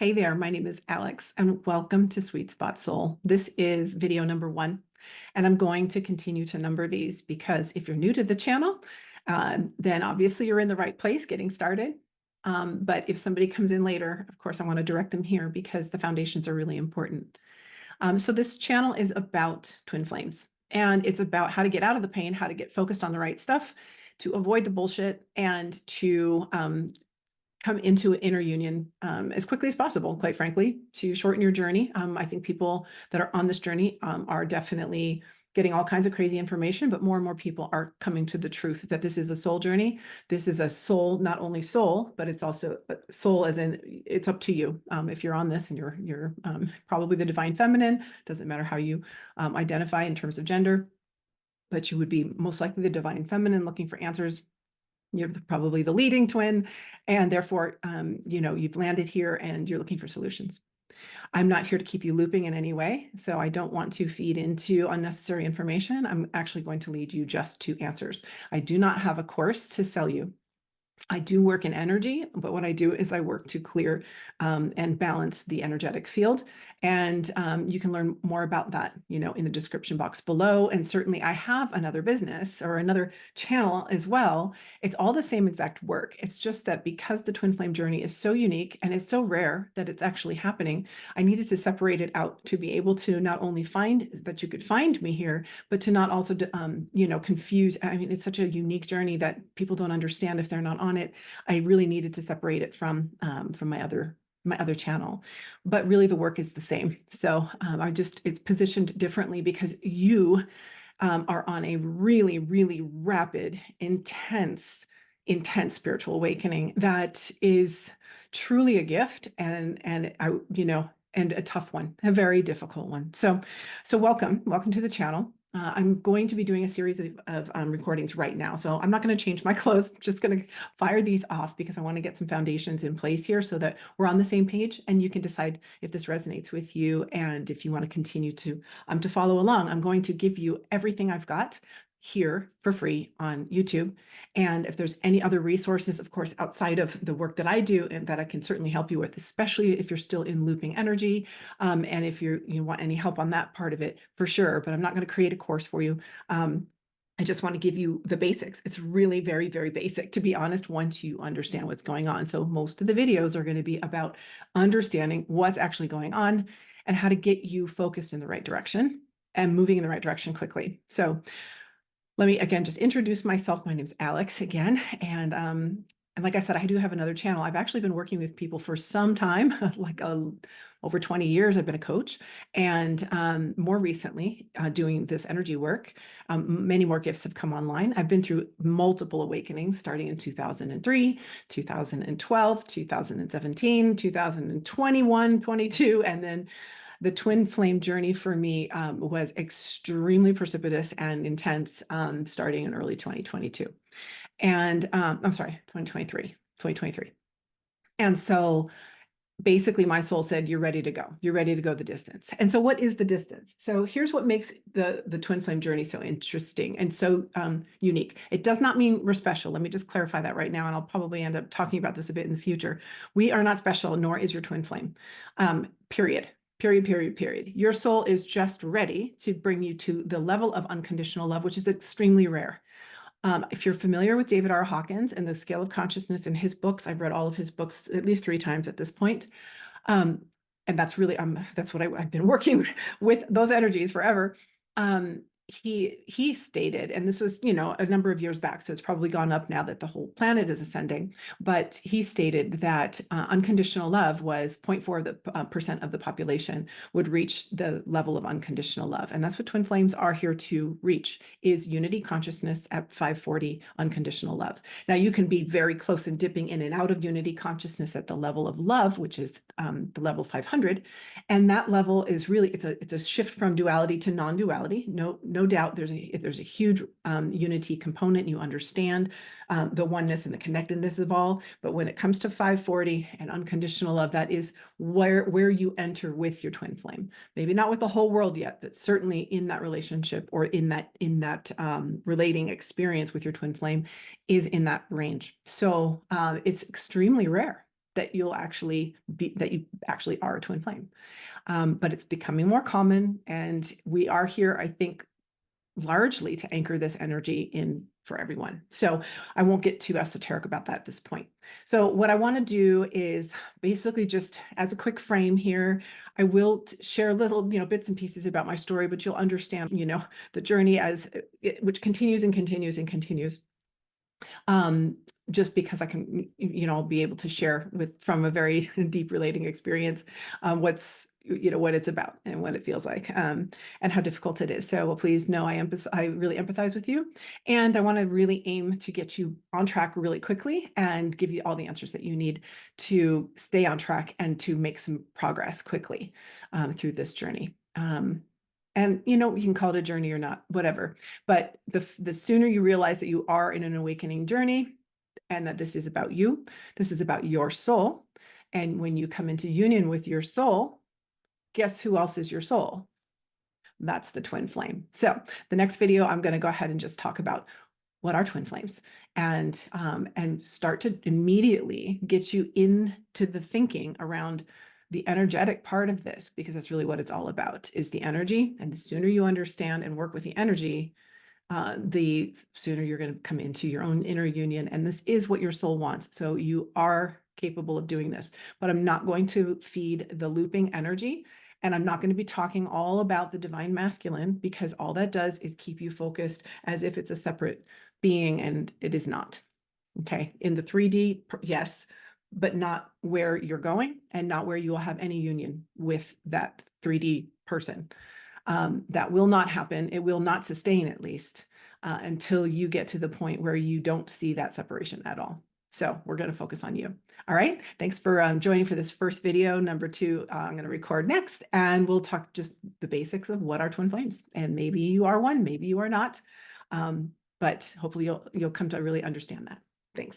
Hey there, my name is Alex, and welcome to Sweet Spot Soul. This is video number 1, and I'm going to continue to number these because if you're new to the channel, then obviously you're in the right place getting started. But if somebody comes in later, of course, I want to direct them here because the foundations are really important. So this channel is about twin flames, and it's about how to get out of the pain, how to get focused on the right stuff, to avoid the bullshit, and to come into inner union as quickly as possible, quite frankly, to shorten your journey. I think people that are on this journey are definitely getting all kinds of crazy information, but more and more people are coming to the truth that this is a soul journey. This is a soul, not only soul, but it's also soul as in it's up to you. If you're on this and you're probably the divine feminine, doesn't matter how you identify in terms of gender, but you would be most likely the divine feminine looking for answers. You're probably the leading twin, and therefore, you've landed here and you're looking for solutions. I'm not here to keep you looping in any way, so I don't want to feed into unnecessary information. I'm actually going to lead you just to answers. I do not have a course to sell you. I do work in energy, but what I do is I work to clear and balance the energetic field. And you can learn more about that, in the description box below. And certainly I have another business or another channel as well. It's all the same exact work. It's just that because the twin flame journey is so unique and it's so rare that it's actually happening, I needed to separate it out to be able to not only find that you could find me here, but to not also, confuse. I mean, it's such a unique journey that people don't understand if they're not on it. I really needed to separate it from my other channel, but really the work is the same. So it's positioned differently because you are on a really, really rapid, intense spiritual awakening that is truly a gift and a tough one, a very difficult one. So welcome to the channel. I'm going to be doing a series of recordings right now. So I'm not going to change my clothes. I'm just going to fire these off because I want to get some foundations in place here so that we're on the same page and you can decide if this resonates with you and if you want to continue to follow along. I'm going to give you everything I've got here for free on YouTube. And if there's any other resources, of course, outside of the work that I do and that I can certainly help you with, especially if you're still in looping energy, and if you want any help on that part of it, for sure. But I'm not going to create a course for you. I just want to give you the basics. It's really very, very basic, to be honest, once you understand what's going on. So most of the videos are going to be about understanding what's actually going on and how to get you focused in the right direction and moving in the right direction quickly. So let me again just introduce myself. My name is Alex again, and like I said, I do have another channel. I've actually been working with people for some time, like over 20 years. I've been a coach, and more recently doing this energy work. Many more gifts have come online. I've been through multiple awakenings, starting in 2003, 2012, 2017, 2021, 22, and then the twin flame journey for me was extremely precipitous and intense, starting in early 2022. And I'm sorry, 2023. And so basically my soul said, you're ready to go. You're ready to go the distance. And so what is the distance? So here's what makes the twin flame journey so interesting and so unique. It does not mean we're special. Let me just clarify that right now. And I'll probably end up talking about this a bit in the future. We are not special, nor is your twin flame, period. Your soul is just ready to bring you to the level of unconditional love, which is extremely rare. If you're familiar with David R. Hawkins and the scale of consciousness in his books, I've read all of his books at least 3 times at this point. And that's really, that's what I've been working with those energies forever. He stated, and this was, a number of years back, so it's probably gone up now that the whole planet is ascending, but he stated that unconditional love was 0.4% of the population would reach the level of unconditional love. And that's what twin flames are here to reach, is unity consciousness at 540 unconditional love. Now you can be very close and dipping in and out of unity consciousness at the level of love, which is the level 500. And that level is really, it's a shift from duality to non-duality. No doubt there's a huge unity component. You understand the oneness and the connectedness of all. But when it comes to 540 and unconditional love, that is where you enter with your twin flame. Maybe not with the whole world yet, but certainly in that relationship or in that relating experience with your twin flame is in that range. So it's extremely rare. that you'll actually be, that you actually are a twin flame. But it's becoming more common, and we are here, I think, largely to anchor this energy in for everyone. So I won't get too esoteric about that at this point. So what I want to do is basically, just as a quick frame here, I will share little, bits and pieces about my story, but you'll understand, the journey as which continues and continues and continues. Just because I can, I'll be able to share from a very deep relating experience, what it's about and what it feels like, and how difficult it is. So please know I really empathize with you, and I want to really aim to get you on track really quickly and give you all the answers that you need to stay on track and to make some progress quickly through this journey. And you can call it a journey or not, whatever. But the sooner you realize that you are in an awakening journey and that this is about you, this is about your soul. And when you come into union with your soul, guess who else is your soul? That's the twin flame. So the next video, I'm going to go ahead and just talk about what are twin flames, and start to immediately get you into the thinking around the energetic part of this, because that's really what it's all about, is the energy. And the sooner you understand and work with the energy, the sooner you're going to come into your own inner union. And this is what your soul wants. So you are capable of doing this, but I'm not going to feed the looping energy. And I'm not going to be talking all about the divine masculine, because all that does is keep you focused as if it's a separate being, and it is not. Okay. In the 3D, yes, but not where you're going, and not where you will have any union with that 3D person. That will not happen. It will not sustain, at least, until you get to the point where you don't see that separation at all. So we're going to focus on you. All right. Thanks for joining for this first video. Number 2, I'm going to record next, and we'll talk just the basics of what are twin flames. And maybe you are one, maybe you are not. But hopefully you'll come to really understand that. Thanks.